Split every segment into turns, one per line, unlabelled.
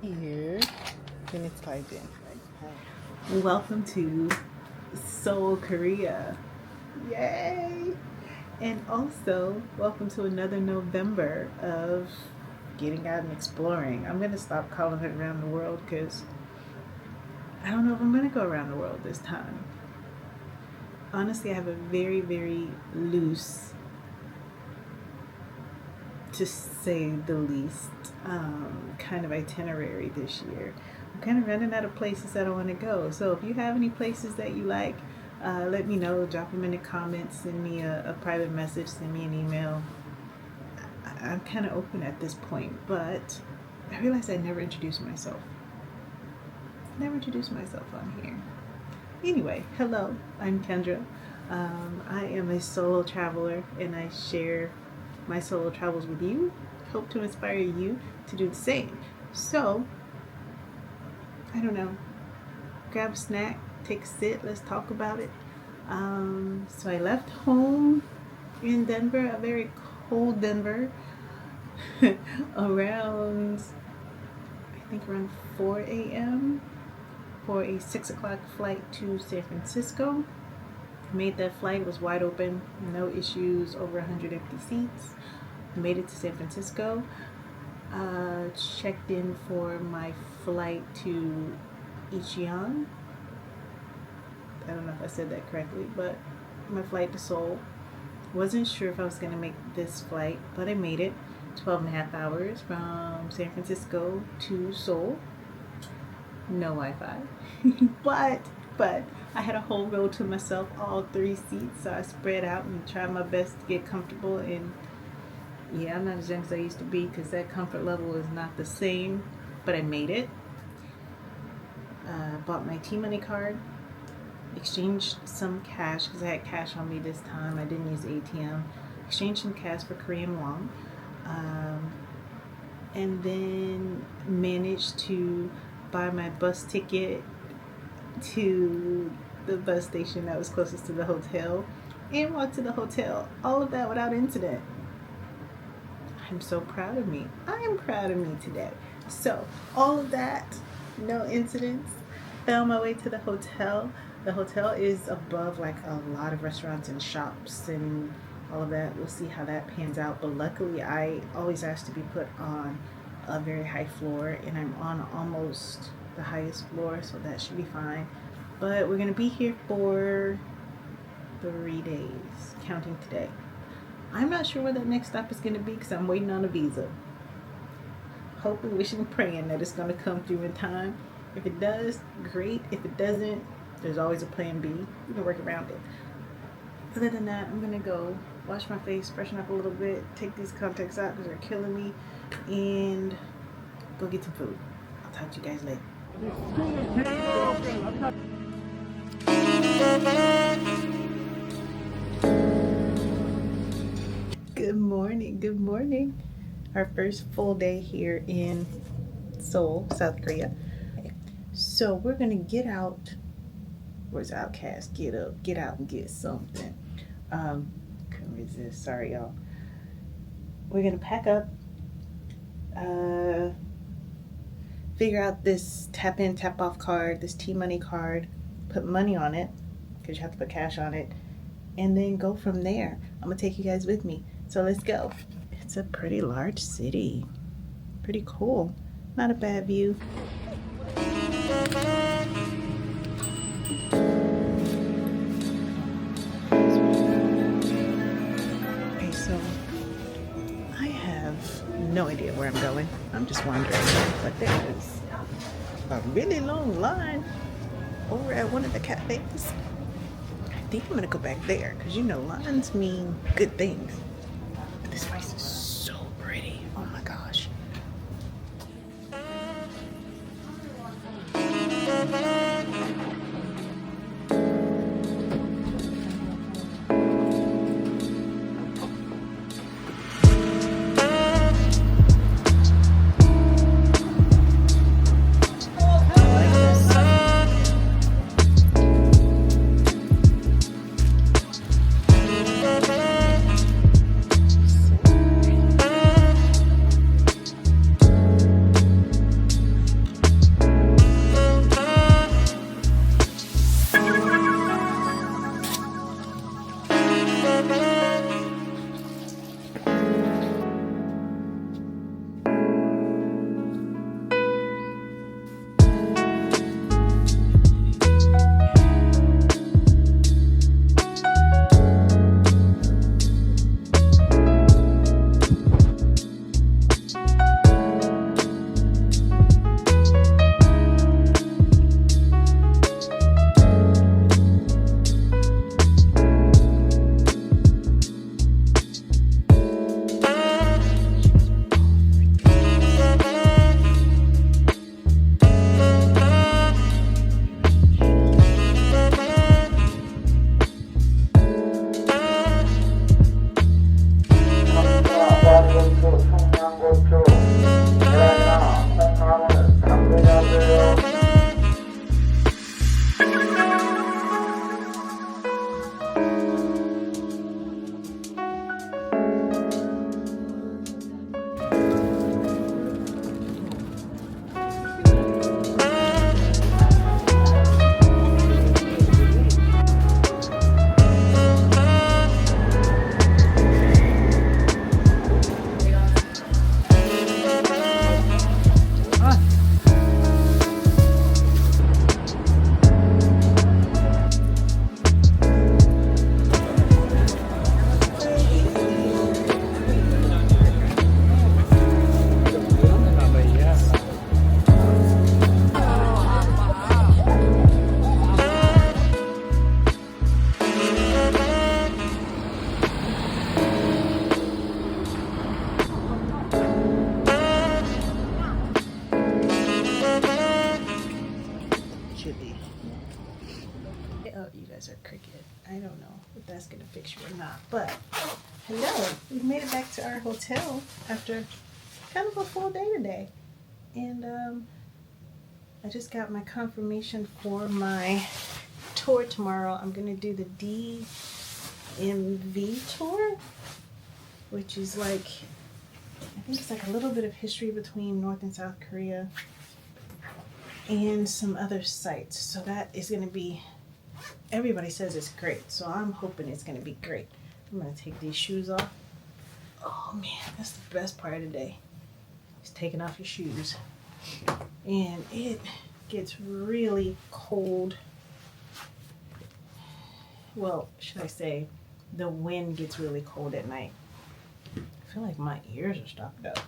Here, and it's typed in.
Welcome to Seoul, Korea. Yay! And also, welcome to another November of getting out and exploring. I'm going to stop calling it around the world because I don't know if I'm going to go around the world this time. Honestly, I have a very, very loose, to say the least, kind of itinerary this year. I'm kind of running out of places that I want to go. So if you have any places that you like, let me know. Drop them in the comments. Send me a private message. Send me an email. I'm kind of open at this point, but I realized I never introduced myself. Never introduced myself on here. Anyway, hello. I'm Kendra. I am a solo traveler, and I share my solo travels with you. Hope to inspire you to do the same. So, I don't know. Grab a snack, take a sit, let's talk about it. So I left home in Denver, a very cold Denver, around 4 a.m. for a 6 o'clock flight to San Francisco. Made that flight, was wide open, no issues, over 100 empty seats. Made it to San Francisco. Checked in for my flight to Icheon. I don't know if I said that correctly, but my flight to Seoul. Wasn't sure if I was going to make this flight, but I made it. 12 and a half hours from San Francisco to Seoul. No Wi-Fi. but I had a whole row to myself, all 3 seats, so I spread out and tried my best to get comfortable. And yeah, I'm not as young as I used to be because that comfort level is not the same, but I made it. Bought my T-Money card, exchanged some cash because I had cash on me this time. I didn't use ATM. Exchanged some cash for Korean won, and then managed to buy my bus ticket to the bus station that was closest to the hotel and walk to the hotel. All of that without incident. I'm so proud of me. I am proud of me today. So, all of that, no incidents. Found my way to the hotel. The hotel is above like a lot of restaurants and shops and all of that. We'll see how that pans out. But luckily, I always ask to be put on a very high floor, and I'm on almost the highest floor, so that should be fine. But we're gonna be here for 3 days, counting today. I'm not sure where that next stop is gonna be because I'm waiting on a visa. Hoping, wishing, praying that it's gonna come through in time. If it does, great. If it doesn't, there's always a plan B. We can work around it. Other than that, I'm gonna go wash my face, freshen up a little bit, take these contacts out because they're killing me, and go get some food. I'll talk to you guys later. Good morning, good morning. Our first full day here in Seoul, South Korea. So we're gonna get out. Where's Outcast? Get up, get out and get something. Couldn't resist, sorry y'all. We're gonna pack up, figure out this tap in, tap off card, this T-Money card, put money on it, because you have to put cash on it, and then go from there. I'm gonna take you guys with me. So let's go. It's a pretty large city. Pretty cool. Not a bad view. Okay, so I have no idea where I'm going. I'm just wandering, but there is a really long line over at one of the cafes. I think I'm gonna go back there because you know lines mean good things. But this place is so pretty. Oh my gosh. But hello, we made it back to our hotel after kind of a full day today. And I just got my confirmation for my tour tomorrow. I'm going to do the DMV tour, which is like, I think it's like a little bit of history between North and South Korea and some other sites. So that is going to be, everybody says it's great. So I'm hoping it's going to be great. I'm going to take these shoes off. Oh man, that's the best part of the day. Is taking off your shoes. And it gets really cold. Well, should I say, the wind gets really cold at night. I feel like my ears are stopped up.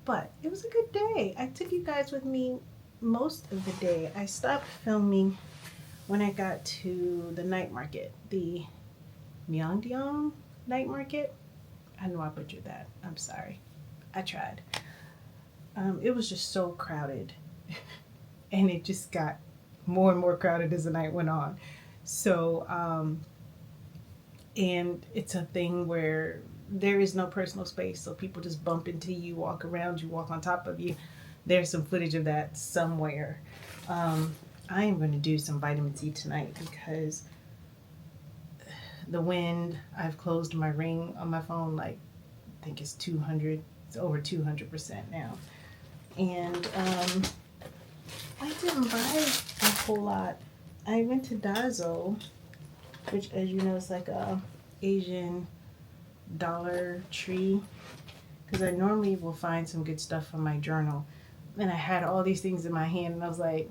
But it was a good day. I took you guys with me most of the day. I stopped filming when I got to the night market, the Myeongdong night market. I know I butchered that. I'm sorry. I tried. It was just so crowded. And it just got more and more crowded as the night went on. So, and it's a thing where there is no personal space. So people just bump into you, walk around you, walk on top of you. There's some footage of that somewhere. I am going to do some vitamin C tonight because the wind, I've closed my ring on my phone, like, I think it's 200, it's over 200% now. And I didn't buy a whole lot. I went to Dazo, which, as you know, is like a Asian Dollar Tree, because I normally will find some good stuff for my journal. And I had all these things in my hand, and I was like,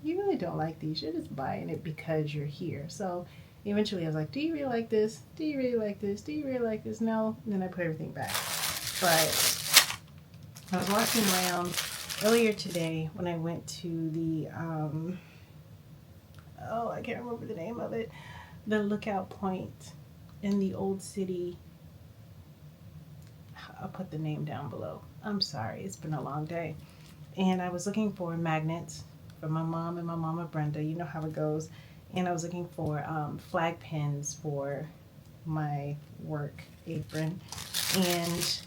you really don't like these. You're just buying it because you're here. So eventually I was like, do you really like this? Do you really like this? Do you really like this? No. And then I put everything back. But I was walking around earlier today when I went to the, I can't remember the name of it, the lookout point in the old city. I'll put the name down below. I'm sorry, it's been a long day. And I was looking for magnets for my mom and my mama Brenda. You know how it goes. And I was looking for flag pins for my work apron. And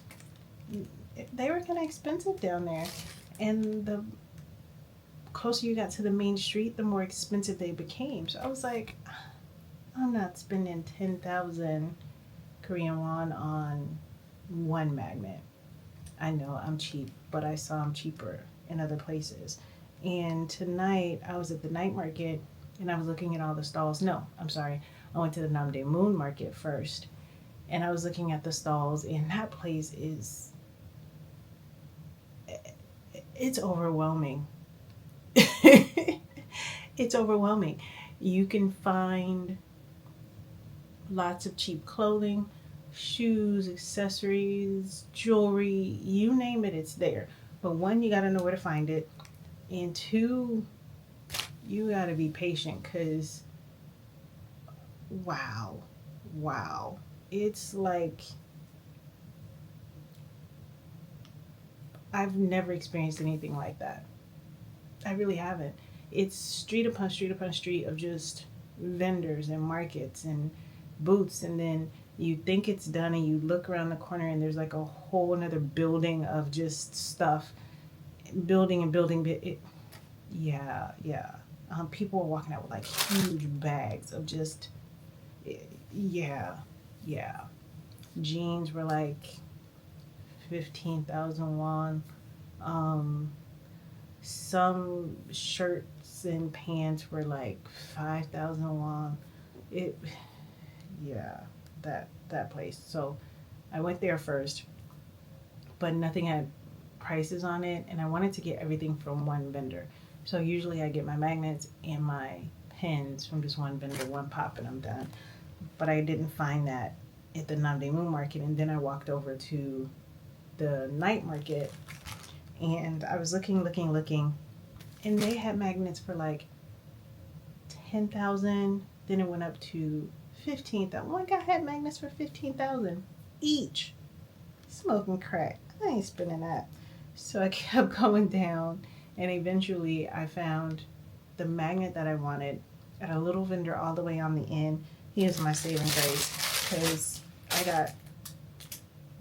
they were kind of expensive down there. And the closer you got to the main street, the more expensive they became. So I was like, I'm not spending 10,000 Korean won on one magnet. I know I'm cheap, but I saw them cheaper in other places. And tonight I was at the night market and I was looking at all the stalls. No, I'm sorry. I went to the Namdae Moon Market first and I was looking at the stalls, and that place is, it's overwhelming. It's overwhelming. You can find lots of cheap clothing, shoes, accessories, jewelry, you name it, it's there. But one, you got to know where to find it. And two, you got to be patient because, wow. It's like, I've never experienced anything like that. I really haven't. It's street upon street upon street of just vendors and markets and booths, and then you think it's done and you look around the corner and there's like a whole another building of just stuff, building and building. Yeah. People were walking out with like huge bags of just, yeah. Jeans were like 15,000 won. Some shirts and pants were like 5,000 won. That place. So I went there first, but nothing had prices on it, and I wanted to get everything from one vendor. So usually I get my magnets and my pens from just one vendor, one pop, and I'm done. But I didn't find that at the Namdae Moon Market, and then I walked over to the night market, and I was looking, and they had magnets for like 10,000. Then it went up to 15,000. One guy had magnets for 15,000 each. Smoking crack. I ain't spending that. So I kept going down, and eventually I found the magnet that I wanted at a little vendor all the way on the end. He is my saving grace. because I got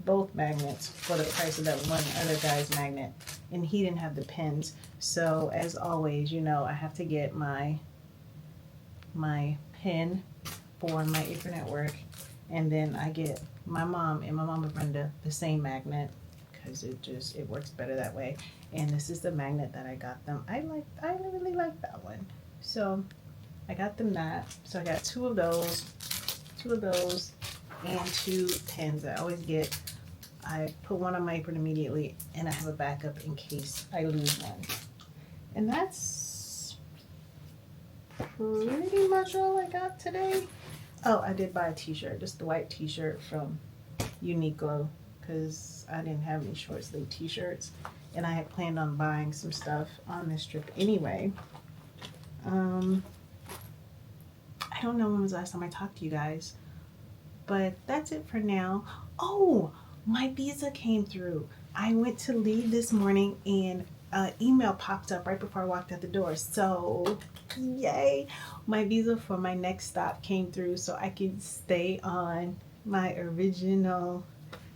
both magnets for the price of that one other guy's magnet, and he didn't have the pins. So as always, you know, I have to get my pin for my apron at work, and then I get my mom and my mama Brenda the same magnet because it works better that way. And this is the magnet that I got them. I really like that one, so I got them that. So I got two of those, and 2 pins. I put one on my apron immediately, and I have a backup in case I lose one. And that's pretty much all I got today. Oh, I did buy a t-shirt, just the white t-shirt from Uniqlo, because I didn't have any short sleeve t-shirts, and I had planned on buying some stuff on this trip anyway. I don't know when was the last time I talked to you guys, but that's it for now. Oh, my visa came through. I went to leave this morning and an email popped up right before I walked out the door. So yay, my visa for my next stop came through, so I can stay on my original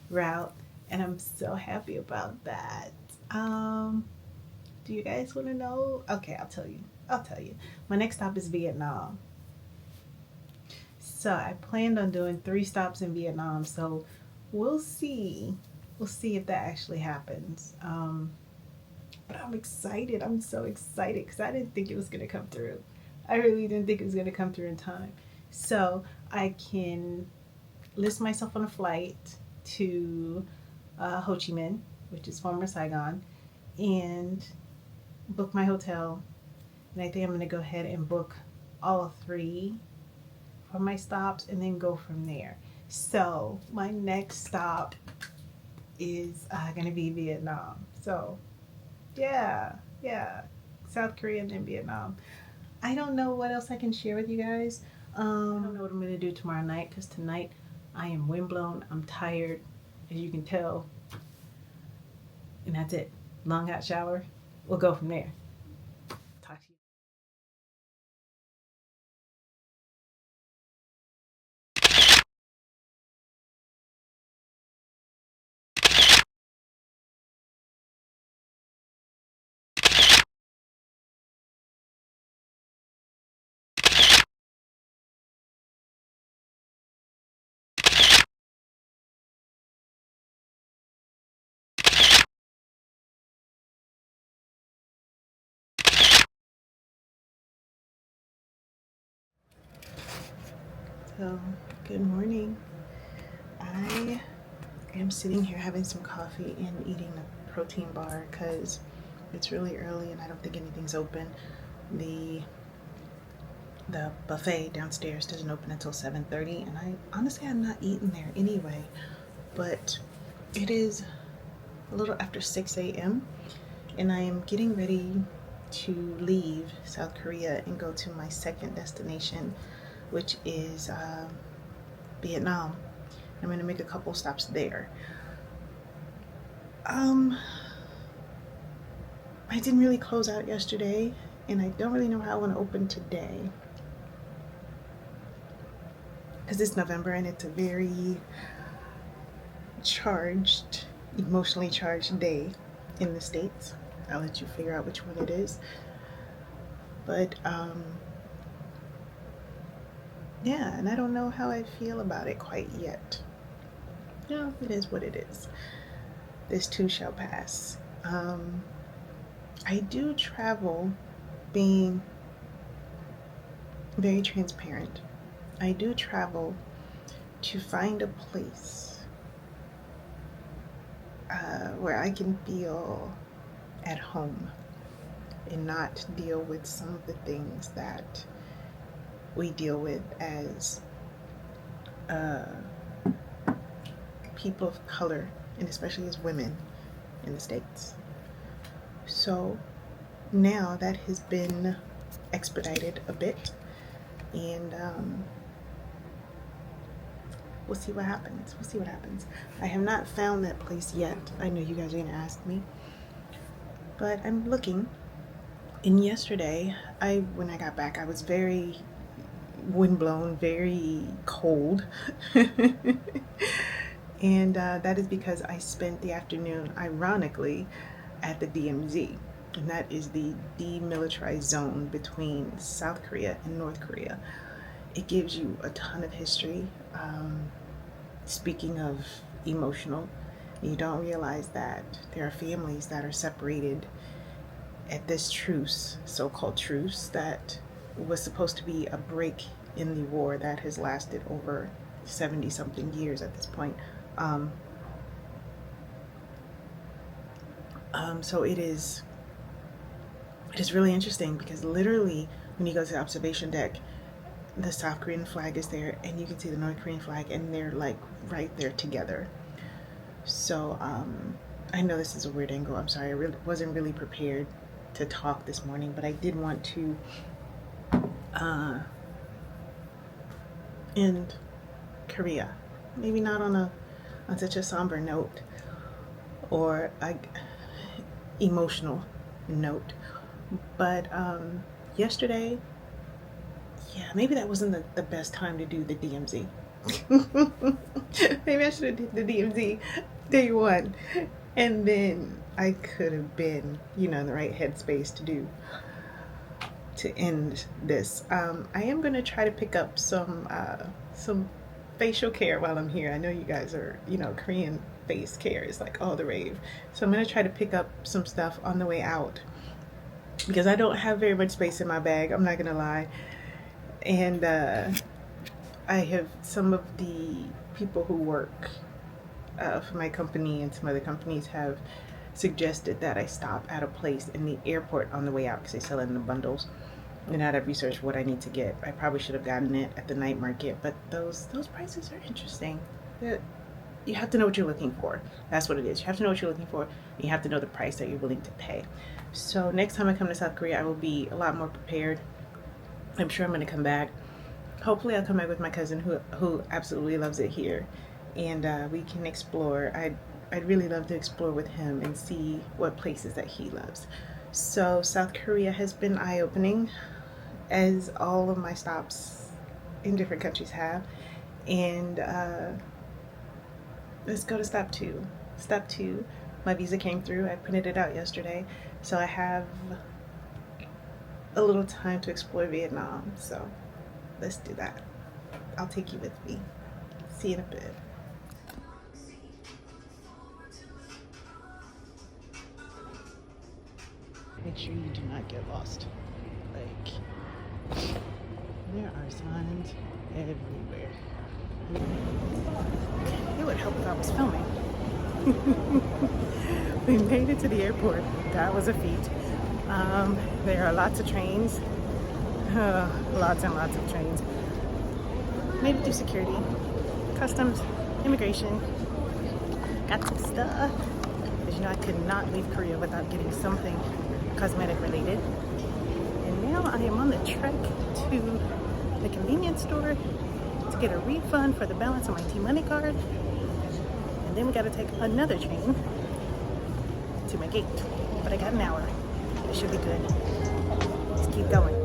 route, and I'm so happy about that. Do you guys want to know? Okay, I'll tell you. My next stop is Vietnam. So I planned on doing 3 stops in Vietnam, so we'll see if that actually happens. But I'm excited. I'm so excited because I didn't think it was going to come through. I really didn't think it was going to come through in time. So I can list myself on a flight to Ho Chi Minh, which is former Saigon, and book my hotel. And I think I'm going to go ahead and book all 3 for my stops and then go from there. So my next stop is going to be Vietnam. So yeah, South Korea and then Vietnam. I don't know what else I can share with you guys. I don't know what I'm going to do tomorrow night, because tonight I am windblown. I'm tired, as you can tell. And that's it. Long hot shower. We'll go from there. Talk to you. So, good morning. I am sitting here having some coffee and eating a protein bar because it's really early and I don't think anything's open. The buffet downstairs doesn't open until 7:30, and I'm not eating there anyway. But it is a little after 6 a.m. and I am getting ready to leave South Korea and go to my second destination, which is Vietnam. I'm going to make a couple stops there. I didn't really close out yesterday, and I don't really know how I want to open today, because it's November and it's a very emotionally charged day in the States. I'll let you figure out which one it is. But yeah, and I don't know how I feel about it quite yet. No, it is what it is. This too shall pass. I do travel, being very transparent. I do travel to find a place where I can feel at home and not deal with some of the things that we deal with as people of color, and especially as women in the States. So now that has been expedited a bit, and we'll see what happens. I have not found that place yet. I know you guys are going to ask me, but I'm looking. And yesterday, when I got back, I was very windblown, very cold. And that is because I spent the afternoon, ironically, at the DMZ. And that is the demilitarized zone between South Korea and North Korea. It gives you a ton of history. Speaking of emotional, you don't realize that there are families that are separated at this truce, so-called truce, that was supposed to be a break in the war that has lasted over 70 something years at this point. So it is really interesting, because literally when you go to the observation deck, the South Korean flag is there and you can see the North Korean flag, and they're like right there together. So I know this is a weird angle. I'm sorry, I wasn't really prepared to talk this morning, but I did want to end Korea. Maybe not on such a somber note or emotional note, but yesterday, yeah, maybe that wasn't the best time to do the DMZ. Maybe I should have did the DMZ day one, and then I could have been, in the right headspace to end this. I am gonna try to pick up some facial care while I'm here. I know you guys are, Korean face care is like all the rave. So I'm gonna try to pick up some stuff on the way out, because I don't have very much space in my bag, I'm not gonna lie. And I have some of the people who work for my company and some other companies have suggested that I stop at a place in the airport on the way out, because they sell it in the bundles. And I've researched what I need to get. I probably should have gotten it at the night market, but those prices are interesting. You have to know what you're looking for. That's what it is. You have to know what you're looking for. And you have to know the price that you're willing to pay. So next time I come to South Korea, I will be a lot more prepared. I'm sure I'm going to come back. Hopefully I'll come back with my cousin who absolutely loves it here, and we can explore. I'd really love to explore with him and see what places that he loves. So South Korea has been eye-opening, as all of my stops in different countries have. And let's go to stop 2. Stop 2, my visa came through. I printed it out yesterday, so I have a little time to explore Vietnam. So let's do that. I'll take you with me. See you in a bit. Make sure you do not get lost. Like, there are signs everywhere. It would help if I was filming. We made it to the airport. That was a feat. There are lots of trains. Lots and lots of trains. Made it through security, customs, immigration. Got some stuff. Because I could not leave Korea without getting something cosmetic related. And now I am on the trek to the convenience store to get a refund for the balance on my T-Money card. And then we gotta take another train to my gate. But I got an hour. It should be good. Let's keep going.